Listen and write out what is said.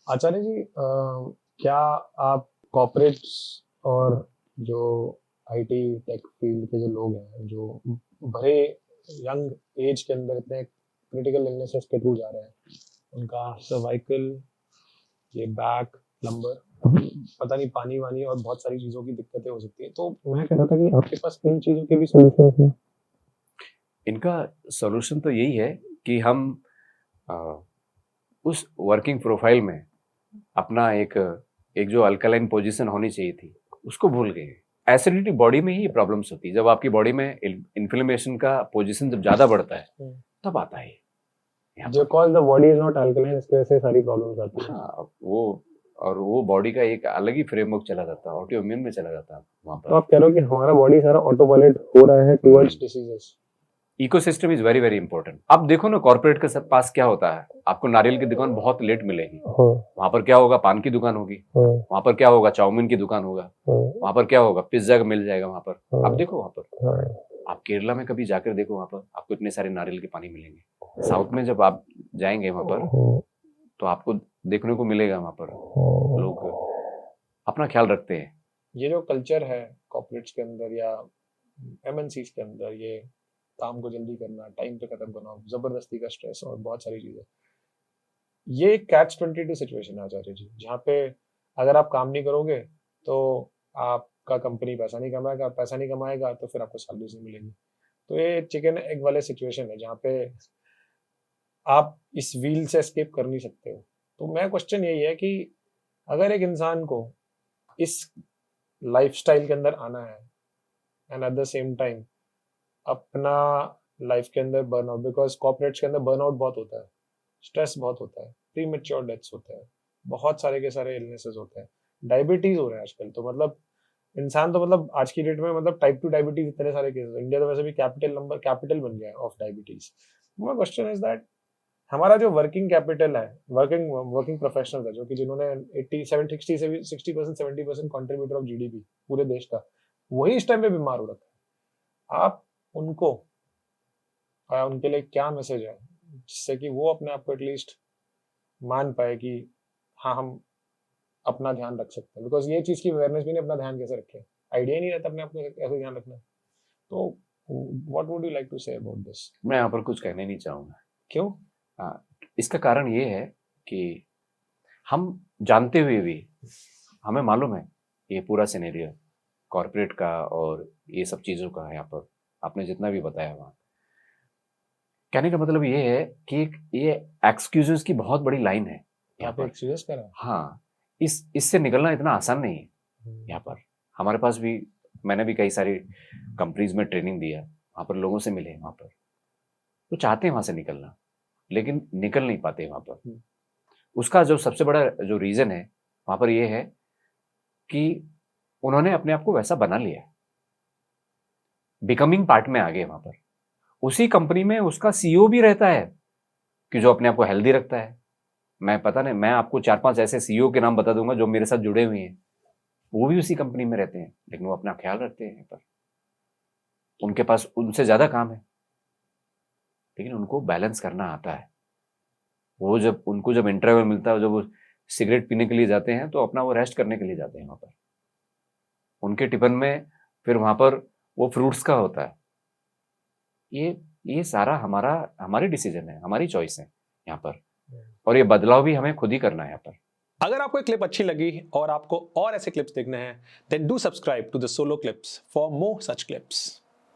आचार्य जी, क्या आप कॉर्पोरेट्स और जो आईटी टेक फील्ड के जो लोग हैं, जो बड़े यंग एज के अंदर इतने क्रिटिकल इलनेसेस के थ्रू जा रहे हैं, उनका सर्वाइकल, ये बैक नंबर, पता नहीं पानी वानी और बहुत सारी चीजों की दिक्कतें हो सकती है, तो मैं कह रहा था कि आपके पास इन चीजों के भी सोल्यूशन हैं। इनका सॉल्यूशन तो यही है कि हम उस वर्किंग प्रोफाइल में अपना एक एक जो अल्कलाइन पोजीशन होनी चाहिए थी उसको भूल गए। एसिडिटी बॉडी में ही ये प्रॉब्लम्स होती है। जब आपकी बॉडी में इन्फ्लेमेशन का पोजीशन जब ज़्यादा बढ़ता है तब आता है यहाँ जो पर। Cause the body is not alkaline, इसकी वजह से सारी प्रॉब्लम्स आती है। हाँ, वो बॉडी का एक अलग ही फ्रेमवर्क चला जाता है, ऑटो इम्यून में चला जाता है वहाँ तो पर। आप कह रहे हो कि हमारा बॉडी सारा ऑटो पायलट हो रहा है towards diseases. Ecosystem is very very important. अब देखो ना, कॉर्पोरेट के पास क्या होता है, आपको नारियल की दुकान बहुत लेट मिलेगी। वहां पर क्या होगा, पान की दुकान होगी। वहां पर क्या होगा, चाउमीन की दुकान होगा। वहां पर क्या होगा, पिज्जा मिल जाएगा वहां पर। आप देखो वहां पर, आप केरला में कभी जाकर देखो, वहां पर आपको इतने सारे नारियल के पानी मिलेंगे। साउथ में जब आप जाएंगे वहां पर तो आपको देखने को मिलेगा वहां पर लोग अपना ख्याल रखते हैं। ये जो कल्चर है कॉर्पोरेट्स के अंदर या एमएनसीज के अंदर, ये काम को जल्दी करना, टाइम पे खत्म करना, जबरदस्ती का स्ट्रेस और बहुत सारी चीजें, ये कैच 22 सिचुएशन है आचार्य जी, जहाँ पे अगर आप काम नहीं करोगे तो आपका कंपनी पैसा नहीं कमाएगा, पैसा नहीं कमाएगा तो फिर आपको सैलरीज नहीं मिलेगी। तो ये चिकन एग वाले सिचुएशन है जहाँ पे आप इस व्हील से एस्केप कर नहीं सकते हो। तो मेरा क्वेश्चन यही है कि अगर एक इंसान को इस लाइफस्टाइल के अंदर आना है and at the same time अपना लाइफ के अंदर बर्नआउट, बिकॉज कॉर्पोरेट्स के अंदर बर्नआउट बहुत होता है, स्ट्रेस बहुत होता है, प्री मेच्योर डेथ्स होते हैं, बहुत सारे के सारे इलनेसेस होते हैं, डायबिटीज हो रहे हैं आजकल। तो मतलब इंसान तो मतलब आज की डेट में मतलब टाइप 2 डायबिटीज इतने सारे केसेस, इंडिया तो वैसे भी कैपिटल बन गया है of diabetes. My question is that हमारा जो वर्किंग कैपिटल है, वर्किंग वर्किंग प्रोफेशनल्स है, जो कि जिन्होंने 87 60 से 60% 70% कॉन्ट्रीब्यूटर ऑफ जीडीपी पूरे देश का, वही इस टाइम पे बीमार हो रखा है। आप उनको उनके लिए क्या मैसेज है जिससे कि वो अपने आप को एटलीस्ट मान पाए कि हाँ, हम अपना ध्यान रख सकते हैं, बिकॉज ये चीज की अवेयरनेस भी नहीं, अपना ध्यान कैसे रखें, आइडिया ही नहीं रहता अपने आप को कैसे ध्यान रखना। तो what would you like to say about this? मैं यहाँ पर कुछ कहने नहीं चाहूंगा। क्यों? हाँ, इसका कारण ये है कि हम जानते हुए भी, हमें मालूम है ये पूरा सिनेरियो कॉर्पोरेट का और ये सब चीज़ों का है। यहाँ पर आपने जितना भी बताया वहाँ, कहने का मतलब ये है कि ये एक्सक्यूजेस की बहुत बड़ी लाइन है यहाँ पर। एक्सक्यूजेस कर रहे हैं? हाँ, इससे निकलना इतना आसान नहीं है। यहाँ पर हमारे पास भी, मैंने भी कई सारी कंपनीज में ट्रेनिंग दिया, वहाँ पर लोगों से मिले, वहाँ पर तो चाहते हैं वहाँ से निकलना, लेकिन निकल नहीं पाते वहाँ पर। उसका जो सबसे बड़ा जो रीज़न है वहाँ पर ये है कि उन्होंने अपने आप को वैसा बना लिया, बिकमिंग पार्ट में आ गए वहाँ पर। उसी कंपनी में उसका सीईओ भी रहता है कि जो अपने आप को हेल्दी रखता है। मैं पता नहीं, मैं आपको 4-5 ऐसे सीईओ के नाम बता दूंगा जो मेरे साथ जुड़े हुए हैं, वो भी उसी कंपनी में रहते हैं, लेकिन वो अपना ख्याल रखते हैं। यहाँ पर उनके पास उनसे ज़्यादा काम है, लेकिन उनको बैलेंस करना आता है। वो जब उनको जब इंटरवल मिलता है, जब वो सिगरेट पीने के लिए जाते हैं तो अपना वो रेस्ट करने के लिए जाते हैं वहाँ पर। उनके टिफिन में फिर वहाँ पर वो फ्रूट्स का होता है। ये सारा हमारी डिसीजन है, हमारी चॉइस है यहाँ पर, और ये बदलाव भी हमें खुद ही करना है यहाँ पर। अगर आपको एक क्लिप अच्छी लगी और आपको और ऐसे क्लिप्स देखने हैं, then do subscribe to the solo clips for more such clips.